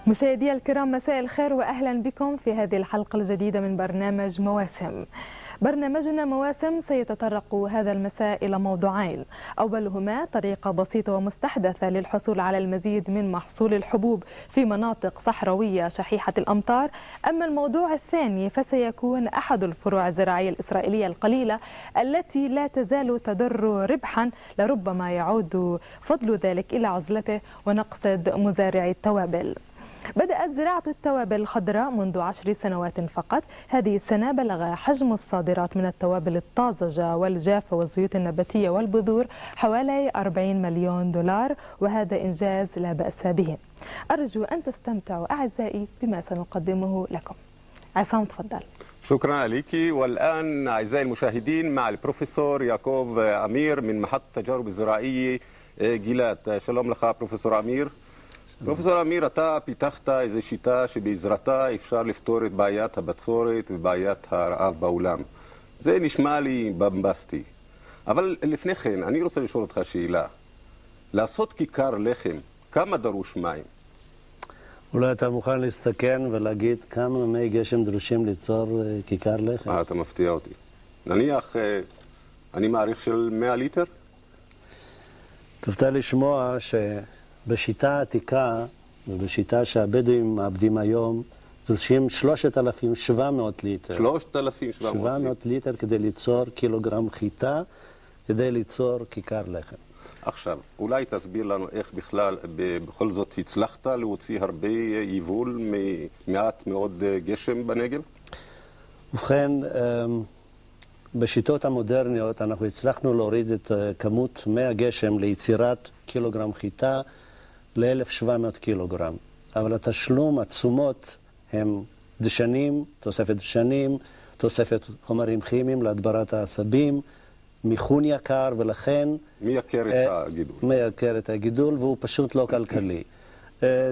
مشاهدي الكرام، مساء الخير وأهلا بكم في هذه الحلقة الجديدة من برنامج مواسم. برنامجنا مواسم سيتطرق هذا المساء إلى موضوعين، أولهما طريقة بسيطة ومستحدثة للحصول على المزيد من محصول الحبوب في مناطق صحراوية شحيحة الأمطار، أما الموضوع الثاني فسيكون أحد الفروع الزراعية الإسرائيلية القليلة التي لا تزال تدر ربحا، لربما يعود فضل ذلك إلى عزلته، ونقصد مزارعي التوابل. بدأت زراعة التوابل الخضراء منذ 10 سنوات فقط. هذه السنة بلغ حجم الصادرات من التوابل الطازجة والجافة والزيوت النباتية والبذور حوالي 40 مليون دولار، وهذا إنجاز لا بأس به. أرجو أن تستمتعوا أعزائي بما سنقدمه لكم. عصام تفضل. شكرا لك. والآن أعزائي المشاهدين مع البروفيسور يعقوب أمير من محطة التجارب الزراعية גילת. שלום לך פרופסור אמיר. פרופסור אמיר, אתה פיתחת איזו שיטה שבעזרתה אפשר לפתור את בעיית הבצורת ובעיית הרעב בעולם. זה נשמע לי במבסטי. אבל לפני כן, אני רוצה לשאול אותך שאלה. לעשות כיכר לחם, כמה דרוש מים? אולי אתה מוכן להסתכן ולהגיד כמה מי גשם דרושים ליצור כיכר לחם? אתה מפתיע אותי. נניח, אני מעריך של 100 ליטר? תופתע לשמוע שבשיטה העתיקה ובשיטה שהבדואים מעבדים היום דרושים 3,700 ליטר. 3,700 ליטר כדי ליצור קילוגרם חיטה, כדי ליצור כיכר לחם. עכשיו, אולי תסביר לנו איך בכלל, בכל זאת הצלחת להוציא הרבה יבול ממעט מאוד גשם בנגב? ובכן, בשיטות המודרניות אנחנו הצלחנו להוריד את כמות מי הגשם ליצירת קילוגרם חיטה ל-1,700 קילוגרם. אבל התשלום, התשומות, הם דשנים, תוספת דשנים, תוספת חומרים כימיים להדברת העשבים, מיכון יקר, ולכן מייקר את הגידול. מייקר את הגידול, והוא פשוט לא כלכלי.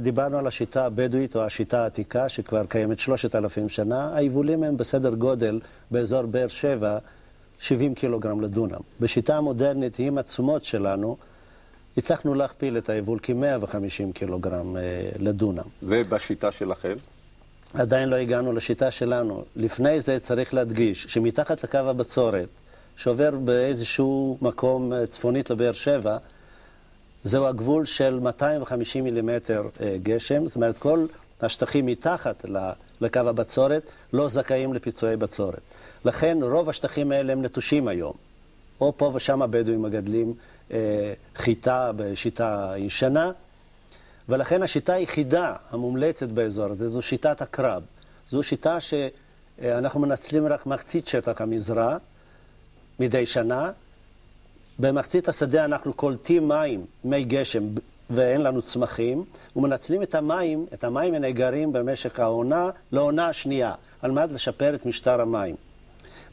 דיברנו על השיטה הבדואית או השיטה העתיקה שכבר קיימת 3,000 שנה. היבולים הם בסדר גודל באזור באר שבע 70 קילוגרם לדונם. בשיטה המודרנית עם התשומות שלנו הצלחנו להכפיל את היבול כ-150 קילוגרם לדונם. ובשיטה שלכם? עדיין לא הגענו לשיטה שלנו. לפני זה צריך להדגיש שמתחת לקו הבצורת שעובר באיזשהו מקום צפונית לבאר שבע, זהו הגבול של 250 מילימטר גשם, זאת אומרת כל השטחים מתחת לקו הבצורת לא זכאים לפיצויי בצורת. לכן רוב השטחים האלה הם נטושים היום. או פה ושם הבדואים מגדלים חיטה בשיטה ישנה, ולכן השיטה היחידה המומלצת באזור הזה זו שיטת הקרב. זו שיטה שאנחנו מנצלים רק מחצית שטח המזרע מדי שנה. במחצית השדה אנחנו קולטים מים, מי גשם, ואין לנו צמחים, ומנצלים את המים הנאגרים במשך העונה לעונה השנייה, על מנת לשפר את משטר המים.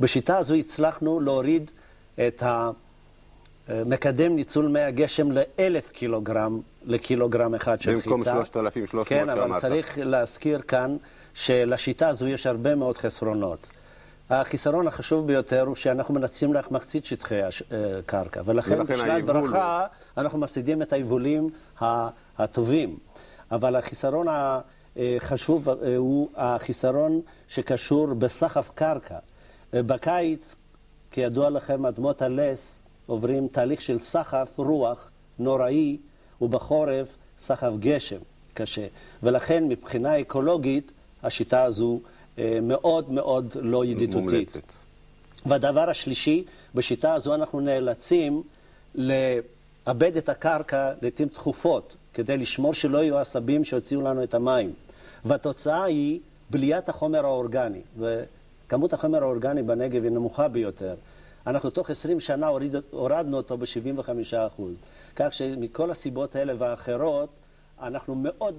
בשיטה הזו הצלחנו להוריד את מקדם ניצול מי הגשם ל-1,000 קילוגרם לקילוגרם אחד של חיטה. במקום 3,300 כן, שאמרת. אבל צריך להזכיר כאן שלשיטה הזו יש הרבה מאוד חסרונות. החיסרון החשוב ביותר הוא שאנחנו מנצלים רק מחצית שטחי הקרקע, ולכן בשנת ברכה אנחנו מפסידים את היבולים הטובים. אבל החיסרון החשוב הוא החיסרון שקשור בסחף קרקע. בקיץ, כידוע לכם, אדמות הלס עוברים תהליך של סחף רוח נוראי, ובחורף סחף גשם קשה. ולכן מבחינה אקולוגית השיטה הזו מאוד מאוד לא ידידותית. והדבר השלישי, בשיטה הזו אנחנו נאלצים לאבד את הקרקע לעתים תכופות, כדי לשמור שלא יהיו עשבים שהוציאו לנו את המים. והתוצאה היא בליית החומר האורגני, וכמות החומר האורגני בנגב היא נמוכה ביותר. אנחנו תוך 20 שנה הורדנו אותו ב-75%. כך שמכל הסיבות האלה ואחרות, אנחנו מאוד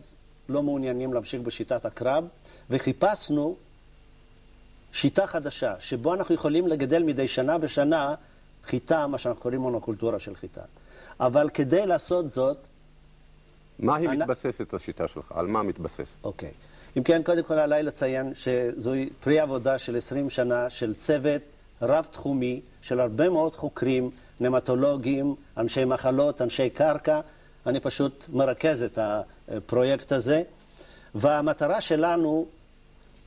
לא מעוניינים להמשיך בשיטת הקרב, וחיפשנו שיטה חדשה, שבו אנחנו יכולים לגדל מדי שנה בשנה חיטה, מה שאנחנו קוראים מונוקולטורה של חיטה. אבל כדי לעשות זאת... מה היא מתבססת השיטה שלך? על מה מתבססת? אוקיי. אם כן, קודם כל עליי לציין שזוהי פרי עבודה של 20 שנה של צוות רב-תחומי, של הרבה מאוד חוקרים, נמטולוגים, אנשי מחלות, אנשי קרקע. אני פשוט מרכז את הפרויקט הזה. והמטרה שלנו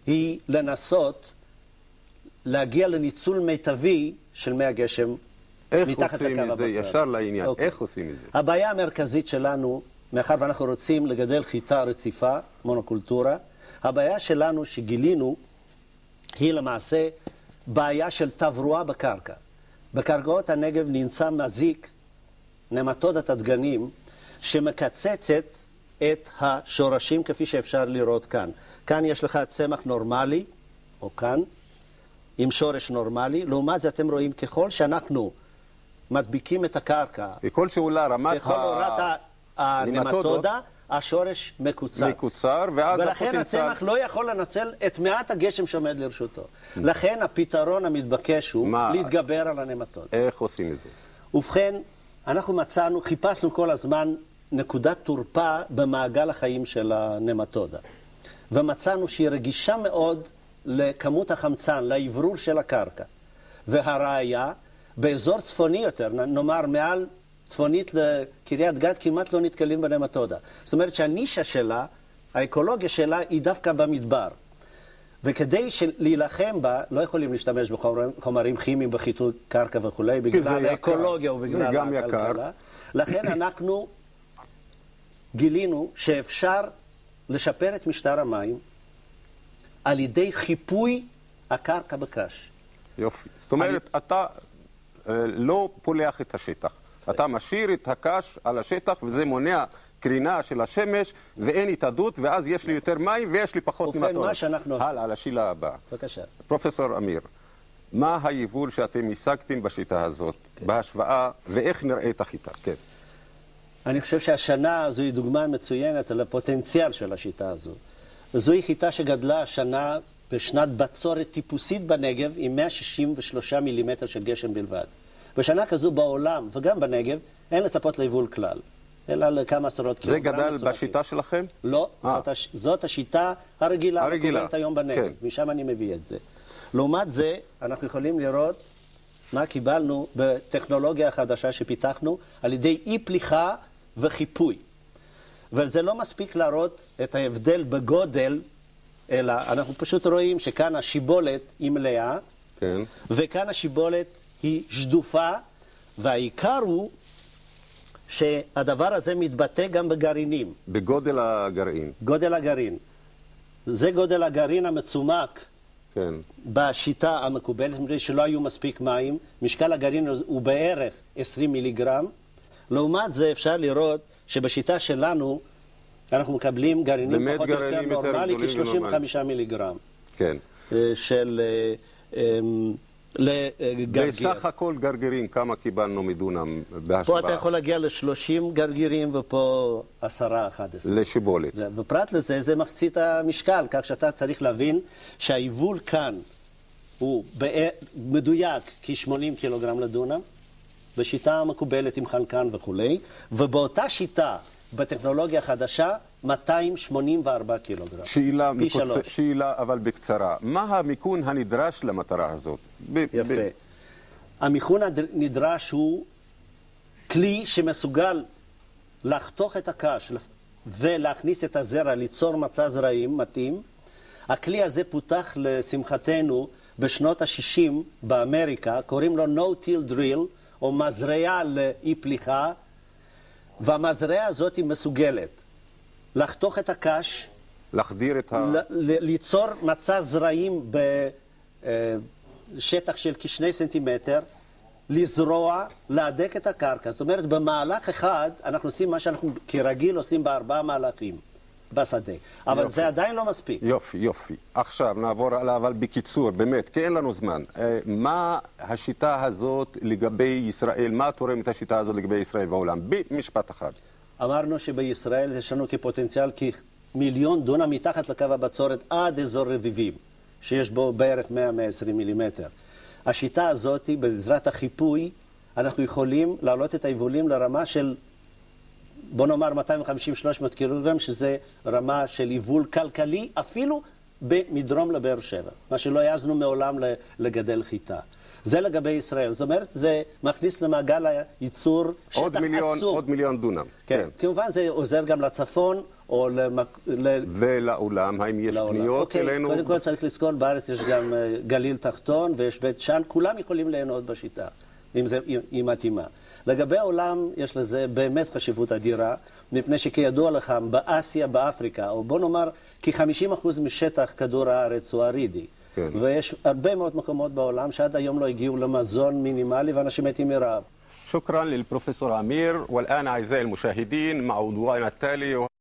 היא לנסות להגיע לניצול מיטבי של מי הגשם מתחת לקו הבצורת. איך עושים את זה? ישר לעניין. איך עושים את זה? הבעיה המרכזית שלנו, מאחר ואנחנו רוצים לגדל חיטה רציפה, מונוקולטורה, הבעיה שלנו שגילינו היא למעשה בעיה של תברואה בקרקע. בקרקעות הנגב נמצא מזיק, נמטודת הדגנים, שמקצצת את השורשים כפי שאפשר לראות כאן. כאן יש לך צמח נורמלי, או כאן, עם שורש נורמלי. לעומת זה אתם רואים ככל שאנחנו מדביקים את הקרקע, ככל שעולה רמת הנמטודה, השורש מקוצר, ולכן הצמח לא יכול לנצל את מעט הגשם שעומד לרשותו. לכן הפתרון המתבקש הוא להתגבר על הנמטודה. איך עושים את זה? ובכן, אנחנו חיפשנו כל הזמן נקודת תורפה במעגל החיים של הנמטודה. ומצאנו שהיא רגישה מאוד לכמות החמצן, לאוורור של הקרקע. והראיה, באזור צפוני יותר, נאמר מעל צפונית לקריית גת, כמעט לא נתקלים בנמטודה. זאת אומרת שהנישה שלה, האקולוגיה שלה, היא דווקא במדבר. וכדי להילחם בה, לא יכולים להשתמש בחומרים כימיים, בחיטוי קרקע וכו', בגלל האקולוגיה ובגלל הכלכלה. לכן אנחנו גילינו שאפשר לשפר את משטר המים על ידי חיפוי הקרקע בקש. יופי. זאת אומרת, אתה לא פולח את השטח. אתה משאיר את הקש על השטח, וזה מונע קרינה של השמש, ואין התאדות, ואז יש לי יותר מים ויש לי פחות נמטות. הלאה, לשאלה הבאה. בבקשה. פרופסור אמיר, מה היבול שאתם השגתם בשיטה הזאת, בהשוואה, ואיך נראית החיטה? כן. אני חושב שהשנה זוהי דוגמה מצוינת על הפוטנציאל של השיטה הזאת. זוהי חיטה שגדלה השנה בשנת בצורת טיפוסית בנגב עם 163 מילימטר של גשם בלבד. בשנה כזו בעולם וגם בנגב אין לצפות ליבול כלל, אלא לכמה עשרות קילוגרם. זה גדל בשיטה שלכם? לא, זאת השיטה הרגילה. מקובלת היום בנגב, כן. משם אני מביא את זה. לעומת זה, אנחנו יכולים לראות מה קיבלנו בטכנולוגיה החדשה שפיתחנו על ידי אי פליחה וחיפוי. וזה לא מספיק להראות את ההבדל בגודל, אלא אנחנו פשוט רואים שכאן השיבולת היא מלאה, כן. וכאן השיבולת היא שדופה, והעיקר הוא שהדבר הזה מתבטא גם בגרעינים. בגודל הגרעין. גודל הגרעין. זה גודל הגרעין המצומק, כן. בשיטה המקובלת, שלא היו מספיק מים. משקל הגרעין הוא בערך 20 מיליגרם. לעומת זה אפשר לראות שבשיטה שלנו אנחנו מקבלים גרעינים פחות או יותר נורמלי, כ-35 מיליגרם. כן. של לגרגר. בסך הכל גרגירים, כמה קיבלנו מדונם בהשוואה? פה אתה יכול להגיע ל-30 גרגירים ופה 10-11. לשיבולת. ופרט לזה, זה מחצית המשקל, כך שאתה צריך להבין שהיבול כאן הוא מדויק כ-80 קילוגרם לדונם, בשיטה המקובלת עם חנקן וכו', ובאותה שיטה, בטכנולוגיה החדשה, 284 קילוגרם. שאלה, אבל בקצרה. מה המיקון הנדרש למטרה הזאת? יפה. המיקון הנדרש הוא כלי שמסוגל לחתוך את הקש ולהכניס את הזרע, ליצור מצע זרעים מתאים. הכלי הזה פותח לשמחתנו בשנות ה-60 באמריקה, קוראים לו no-till drill, או מזרעה לאי פליחה, והמזרעה הזאת היא מסוגלת לחתוך את הקש, להחדיר את ליצור מצע זרעים בשטח של כ2 סנטימטר, לזרוע, להדק את הקרקע. זאת אומרת, במהלך אחד אנחנו עושים מה שאנחנו כרגיל עושים ב4 מהלכים בשדה. אבל יופי. זה עדיין לא מספיק. יופי. עכשיו נעבור עליו, אבל בקיצור, באמת, כי אין לנו זמן. מה השיטה הזאת לגבי ישראל? מה תורם את השיטה הזאת לגבי ישראל בעולם? במשפט אחד. אמרנו שבישראל יש לנו כפוטנציאל כ1,000,000 דונם מתחת לקו הבצורת עד אזור רביבים, שיש בו בערך 100-120 מילימטר. השיטה הזאת, בעזרת החיפוי, אנחנו יכולים להעלות את היבולים לרמה של, בוא נאמר, 250-300 קילוגרם, שזה רמה של יבול כלכלי, אפילו מדרום לבאר שבע, מה שלא העזנו מעולם לגדל חיטה. זה לגבי ישראל. זאת אומרת, זה מכניס למעגל הייצור שטח עצום. עוד מיליון דונם. כן. כמובן זה עוזר גם לצפון, או ולעולם, האם יש פניות אלינו? קודם כל צריך לזכור, בארץ יש גם גליל תחתון ויש בית שאן, כולם יכולים ליהנות בשיטה, אם היא מתאימה. לגבי העולם יש לזה באמת חשיבות אדירה, מפני שכידוע לך, באסיה, באפריקה, או בוא נאמר, כ-50% משטח כדור הארץ הוא ארידי. כן. ויש הרבה מאוד מקומות בעולם שעד היום לא הגיעו למזון מינימלי ואנשים מתים מרעב. شكرا للبروفيسور أمير. والآن أعزائي المشاهدين مع موضوعنا التالي